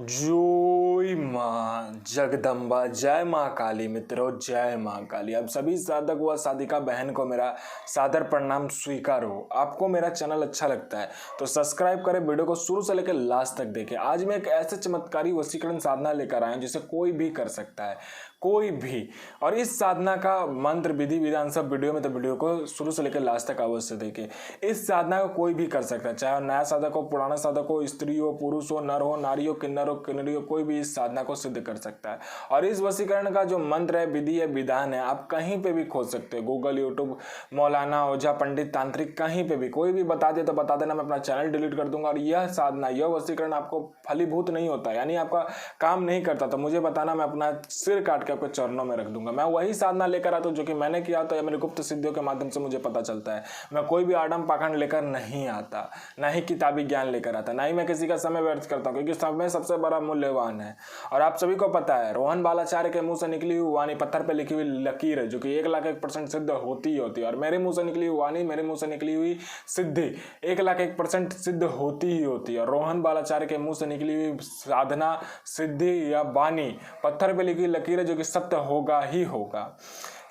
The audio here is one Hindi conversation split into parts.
जय माँ जगदम्बा, जय माँ काली। मित्रों, जय माँ काली। अब सभी साधक व साधिका बहन को मेरा सादर प्रणाम स्वीकार हो। आपको मेरा चैनल अच्छा लगता है तो सब्सक्राइब करें, वीडियो को शुरू से लेकर लास्ट तक देखें। आज मैं एक ऐसे चमत्कारी वशीकरण साधना लेकर आया हूं जिसे कोई भी कर सकता है, कोई भी। और इस साधना का मंत्र, विधि विधान सब वीडियो में, तो वीडियो को शुरू से लेकर लास्ट तक अवश्य देखें। इस साधना को कोई भी कर सकता है, चाहे नया साधक हो, पुराना साधक हो, स्त्री हो, पुरुष हो, नर हो, नारी हो, किन्नर हो, किन्नरी हो, कोई भी इस साधना को सिद्ध कर सकता है। और इस वशीकरण का जो मंत्र है, विधि है, विधान है, आप कहीं पे भी खोज सकते हो। गूगल, यूट्यूब, मौलाना, ओझा, पंडित, तांत्रिक, कहीं पे भी कोई भी बता दे तो बता देना, मैं अपना चैनल डिलीट कर दूंगा। और यह साधना, यह वशीकरण आपको फलीभूत नहीं होता, यानी आपका काम नहीं करता, तो मुझे बताना, मैं अपना सिर काट के आपके चरणों में रख दूंगा। मैं वही साधना लेकर आता हूं जो कि मैंने किया था, या मेरे गुप्त सिद्धियों के माध्यम से मुझे पता चलता है। मैं कोई भी आडम पाखंड लेकर नहीं आता, ना ही किताबी ज्ञान लेकर आता, ना ही मैं किसी का समय व्यर्थ करता हूं, क्योंकि समय सबसे बड़ा मूल्यवान है। और आप सभी को पता है, रोहन बालाचार्य के मुंह से निकली हुई वाणी पत्थर पर लिखी हुई लकीर है, जो कि 1,01% सिद्ध होती ही होती है। और मेरे मुंह से निकली हुई वाणी, मेरे मुंह से निकली हुई सिद्धि 1,01% सिद्ध होती ही होती है। रोहन बालाचार्य के मुंह से निकली हुई साधना, सिद्धि या वाणी पत्थर पर लिखी लकीर है, जो कि सत्य होगा ही होगा।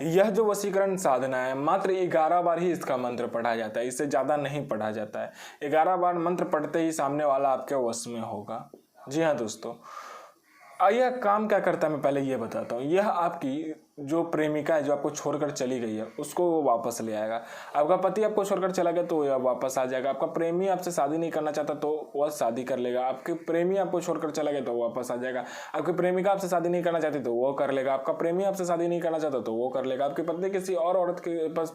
यह जो वशीकरण साधना है, मात्र 11 बार ही इसका मंत्र पढ़ा जाता है, इससे ज्यादा नहीं पढ़ा जाता है। 11 बार मंत्र पढ़ते ही सामने वाला आपके वश में होगा। जी हाँ दोस्तों, यह काम क्या करता है मैं पहले ये बताता हूँ। यह आपकी जो प्रेमिका है, जो आपको छोड़कर चली गई है, उसको वो वापस ले आएगा। आपका पति आपको छोड़कर चला गया तो वह वापस आ जाएगा। आपका प्रेमी आपसे शादी नहीं करना चाहता तो वह शादी कर लेगा। आपके प्रेमी आपको छोड़कर चला गया तो वापस आ जाएगा। आपकी प्रेमिका आपसे शादी नहीं करना चाहती तो वो कर लेगा। आपका प्रेमी आपसे शादी नहीं करना चाहता तो वो कर लेगा। आपकी पत्नी किसी और औरत के पास,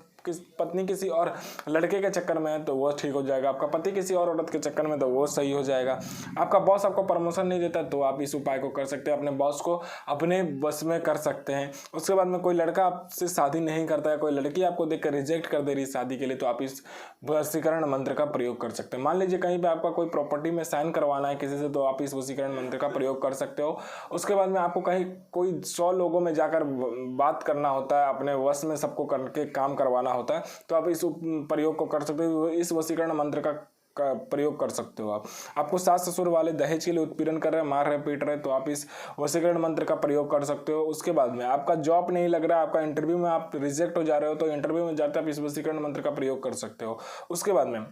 पत्नी किसी और लड़के के चक्कर में है तो वो ठीक हो जाएगा। आपका पति किसी और औरत के चक्कर में तो वो सही हो जाएगा। आपका बॉस आपको प्रमोशन नहीं देता तो आप इस उपाय को कर सकते हैं, अपने बॉस को अपने बस में कर सकते हैं। उसके बाद में कोई लड़का आपसे शादी नहीं करता है, कोई लड़की आपको देखकर रिजेक्ट कर दे रही शादी के लिए, तो आप इस वशीकरण मंत्र का प्रयोग कर सकते हैं। मान लीजिए कहीं पे आपका कोई प्रॉपर्टी में साइन करवाना है किसी से, तो आप इस वशीकरण मंत्र का प्रयोग कर सकते हो। उसके बाद में आपको कहीं कोई 100 लोगों में जाकर बात करना होता है, अपने वश में सबको करके काम करवाना होता है, तो आप इस प्रयोग को कर सकते हो। इस वशीकरण मंत्र का प्रयोग कर सकते हो। आपको सास ससुर वाले दहेज के लिए उत्पीड़न कर रहे हैं, मार रहे, पीट रहे, तो आप इस वशीकरण मंत्र का प्रयोग कर सकते हो। उसके बाद में आपका जॉब नहीं लग रहा है, आपका इंटरव्यू में आप रिजेक्ट हो जा रहे हो, तो इंटरव्यू में जाते आप इस वशीकरण मंत्र का प्रयोग कर सकते हो। उसके बाद में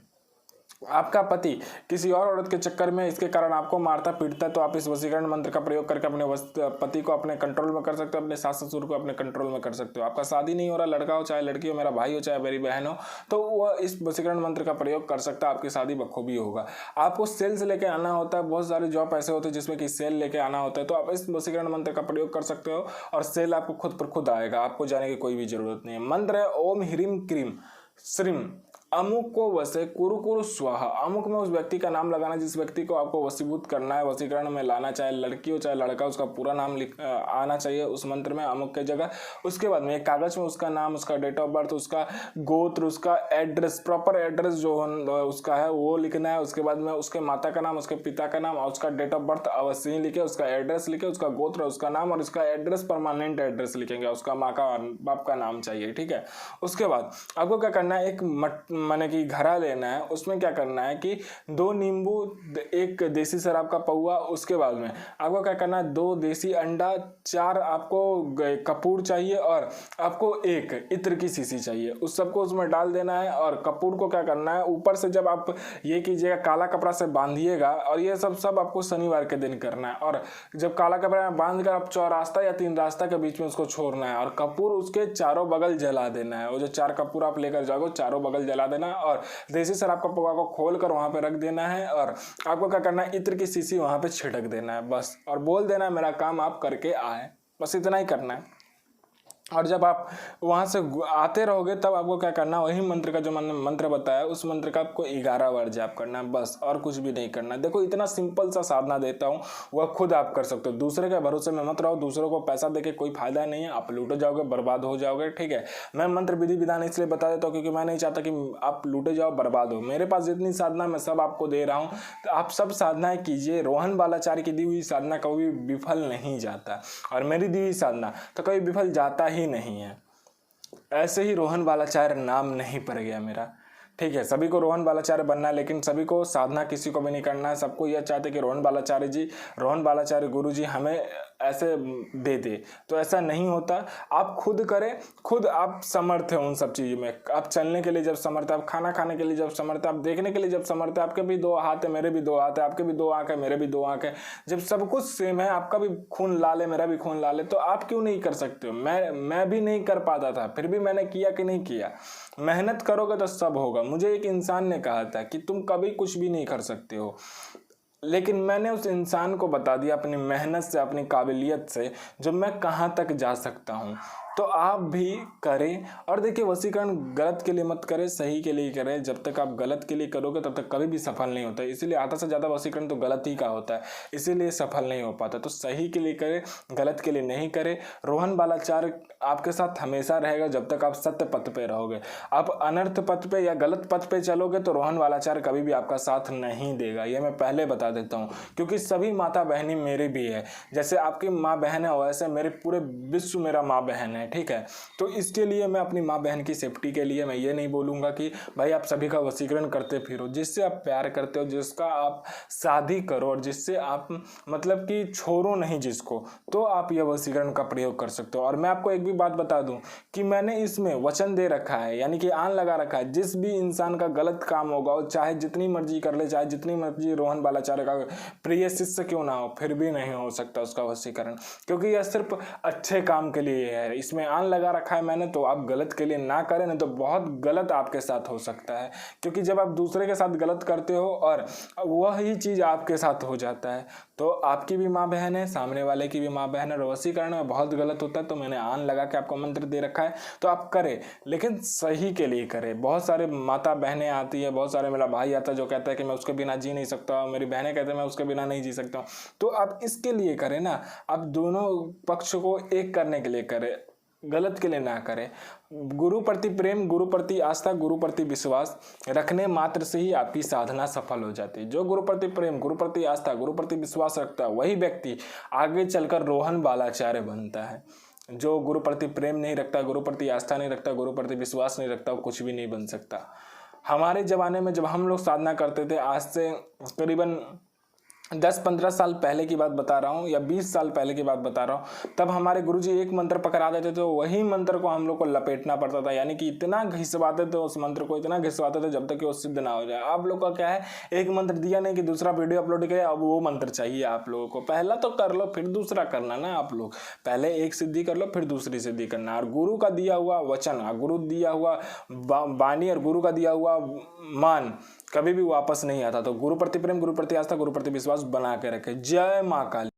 आपका पति किसी और औरत के चक्कर में इसके कारण आपको मारता पीटता है, तो आप इस वशीकरण मंत्र का प्रयोग करके अपने पति को अपने कंट्रोल में कर सकते हो, अपने सास ससुर को अपने कंट्रोल में कर सकते हो। आपका शादी नहीं हो रहा, लड़का हो चाहे लड़की हो, मेरा भाई हो चाहे मेरी बहन हो, तो वह इस वशीकरण मंत्र का प्रयोग कर सकता है, आपकी शादी बखूबी होगा। आपको सेल्स लेके आना होता है, बहुत सारे जॉब ऐसे होते हैं जिसमें कि सेल लेके आना होता है, तो आप इस वशीकरण मंत्र का प्रयोग कर सकते हो और सेल आपको खुद पर खुद आएगा, आपको जाने की कोई भी जरूरत नहीं है। मंत्र है ओम ह्रीम क्रीम श्रीम अमुक को वसे कुरु कुरु स्वाहा। अमुक में उस व्यक्ति का नाम लगाना जिस व्यक्ति को आपको वशीभूत करना है, वशीकरण में लाना, चाहे लड़की हो चाहे लड़का, उसका पूरा नाम आना चाहिए उस मंत्र में, अमुक के जगह। उसके बाद में एक कागज में उसका नाम, उसका डेट ऑफ बर्थ, उसका गोत्र, उसका एड्रेस, प्रॉपर एड्रेस जो उसका है वो लिखना है। उसके बाद में उसके माता का नाम, उसके पिता का नाम और उसका डेट ऑफ बर्थ अवश्य ही लिखे, उसका एड्रेस लिखे, उसका गोत्र, उसका नाम और उसका एड्रेस, परमानेंट एड्रेस लिखेंगे, उसका माँ का बाप का नाम चाहिए, ठीक है। उसके बाद आपको क्या करना है, एक माने कि घड़ा लेना है, उसमें क्या करना है कि 2 नींबू, एक देसी शराब का पौआ। उसके बाद में आपको क्या करना है, 2 देसी अंडा, 4 आपको कपूर चाहिए और आपको 1 इत्र की शीशी चाहिए। उस सबको उसमें डाल देना है और कपूर को क्या करना है, ऊपर से जब आप ये कीजिएगा, काला कपड़ा से बांधिएगा। और ये सब आपको शनिवार के दिन करना है। और जब काला कपड़ा बांध कर आप चौरास्ता या 3 रास्ता के बीच में उसको छोड़ना है और कपूर उसके चारों बगल जला देना है। वो जो 4 कपूर आप लेकर जाओगे, चारों बगल जला देना है और देसी शराब का पौवा को खोल कर वहां पे रख देना है। और आपको क्या करना है, इत्र की शीशी वहां पे छिड़क देना है बस, और बोल देना है मेरा काम आप करके आए, बस इतना ही करना है। और जब आप वहाँ से आते रहोगे तब आपको क्या करना है, वही मंत्र का जो मैंने मंत्र बताया उस मंत्र का आपको 11 बार जाप करना है, बस, और कुछ भी नहीं करना है। देखो इतना सिंपल सा साधना देता हूँ, वह खुद आप कर सकते हो। दूसरे के भरोसे में मत रहो, दूसरों को पैसा देके कोई फायदा नहीं है, आप लूटे जाओगे, बर्बाद हो जाओगे, ठीक है। मैं मंत्र विधि विधान इसलिए बता देता हूँ क्योंकि मैं नहीं चाहता कि आप लूटे जाओ, बर्बाद हो। मेरे पास जितनी साधना मैं सब आपको दे रहा हूँ, तो आप सब साधनाएं कीजिए। रोहन बालाचार्य की दी हुई साधना कभी विफल नहीं जाता, और मेरी दी हुई साधना तो कभी विफल जाता ही नहीं है। ऐसे ही रोहन बालाचार्य नाम नहीं पड़ गया मेरा, ठीक है, सभी को रोहन बालाचार्य बनना है, लेकिन सभी को साधना किसी को भी नहीं करना है। सबको यह चाहते कि रोहन बालाचार्य गुरु जी हमें ऐसे दे दे, तो ऐसा नहीं होता। आप खुद करें, खुद आप समर्थ हैं उन सब चीज़ों में। आप चलने के लिए जब समर्थ है, आप खाना खाने के लिए जब समर्थ है, आप देखने के लिए जब समर्थ है, आपके भी 2 हाथ है, मेरे भी 2 हाथ है, आपके भी 2 आँख है, मेरे भी 2 आँख है, जब सब कुछ सेम है, आपका भी खून लाल है, मेरा भी खून लाल है, तो आप क्यों नहीं कर सकते हो? मैं भी नहीं कर पाता था, फिर भी मैंने किया कि नहीं किया। मेहनत करोगे तो सब होगा। मुझे एक इंसान ने कहा था कि तुम कभी कुछ भी नहीं कर सकते हो, लेकिन मैंने उस इंसान को बता दिया अपनी मेहनत से, अपनी काबिलियत से, जो मैं कहाँ तक जा सकता हूँ। तो आप भी करें। और देखिए, वशीकरण गलत के लिए मत करें, सही के लिए करें। जब तक आप गलत के लिए करोगे तब तक कभी भी सफल नहीं होता है। इसीलिए आधा से ज़्यादा वशीकरण तो गलत ही का होता है, इसीलिए सफल नहीं हो पाता। तो सही के लिए करें, गलत के लिए नहीं करें। रोहन बालाचार्य आपके साथ हमेशा रहेगा जब तक आप सत्य पथ पे रहोगे। आप अनर्थ पथ पे या गलत पथ पे चलोगे तो रोहन बालाचार्य कभी भी आपका साथ नहीं देगा, ये मैं पहले बता देता हूँ। क्योंकि सभी माता बहनी मेरी भी है, जैसे आपकी माँ बहन है वैसे मेरे पूरे विश्व मेरा माँ बहन है, ठीक है। तो इसके लिए मैं अपनी माँ बहन की सेफ्टी के लिए मैं ये नहीं बोलूँगा कि भाई आप सभी का वशीकरण करते फिरो। जिससे आप प्यार करते हो, जिसका आप शादी करो और जिससे आप मतलब कि छोड़ो नहीं जिसको, तो आप यह वशीकरण का प्रयोग कर सकते हो। और मैं आपको एक भी बात बता दूं कि मैंने इसमें वचन दे रखा है, यानी कि आन लगा रखा है, जिस भी इंसान का गलत काम होगा वो चाहे जितनी मर्जी कर ले, चाहे जितनी मर्जी रोहन बालाचार्य का प्रिय शिष्य क्यों ना हो, फिर भी नहीं हो सकता उसका वशीकरण, क्योंकि यह सिर्फ अच्छे काम के लिए है। इसमें आन लगा रखा है मैंने, तो आप गलत के लिए ना करें, नहीं तो बहुत गलत आपके साथ हो सकता है। क्योंकि जब आप दूसरे के साथ गलत करते हो और वही चीज़ आपके साथ हो जाता है, तो आपकी भी माँ बहन है, सामने वाले की भी माँ बहन है, और वशीकरण में बहुत गलत होता है। तो मैंने आन लगा के आपको मंत्र दे रखा है, तो आप करें, लेकिन सही के लिए करें। बहुत सारे माता बहनें आती है, बहुत सारे मेरा भाई आता है जो कहता है कि मैं उसके बिना जी नहीं सकता, मेरी बहनें कहते हैं मैं उसके बिना नहीं जी सकता। तो आप इसके लिए करें ना, आप दोनों पक्ष को एक करने के लिए करें, गलत के लिए ना करें। गुरु प्रति प्रेम, गुरु प्रति आस्था, गुरु प्रति विश्वास रखने मात्र से ही आपकी साधना सफल हो जाती है। जो गुरु प्रति प्रेम, गुरु प्रति आस्था, गुरु प्रति विश्वास रखता है, वही व्यक्ति आगे चलकर रोहन बालाचार्य बनता है। जो गुरु प्रति प्रेम नहीं रखता, गुरु प्रति आस्था नहीं रखता, गुरु प्रति विश्वास नहीं रखता, वो कुछ भी नहीं बन सकता। हमारे ज़माने में जब हम लोग साधना करते थे, आज से करीबन 10-15 साल पहले की बात बता रहा हूँ, या 20 साल पहले की बात बता रहा हूँ, तब हमारे गुरुजी एक मंत्र पकड़ा देते थे, तो वही मंत्र को हम लोग को लपेटना पड़ता था। यानी कि इतना घिसवाते थे उस मंत्र को, इतना घिसवाते थे जब तक कि वो सिद्ध ना हो जाए। आप लोग का क्या है, एक मंत्र दिया नहीं कि दूसरा वीडियो अपलोड किया, अब वो मंत्र चाहिए आप लोगों को। पहला तो कर लो, फिर दूसरा करना ना। आप लोग पहले एक सिद्धि कर लो, फिर दूसरी सिद्धि करना। और गुरु का दिया हुआ वचन, गुरु दिया हुआ वाणी और गुरु का दिया हुआ मान कभी भी वापस नहीं आता। तो गुरु प्रति प्रेम, गुरु प्रति आस्था, गुरु प्रति विश्वास बना के रखे। जय माँ काली।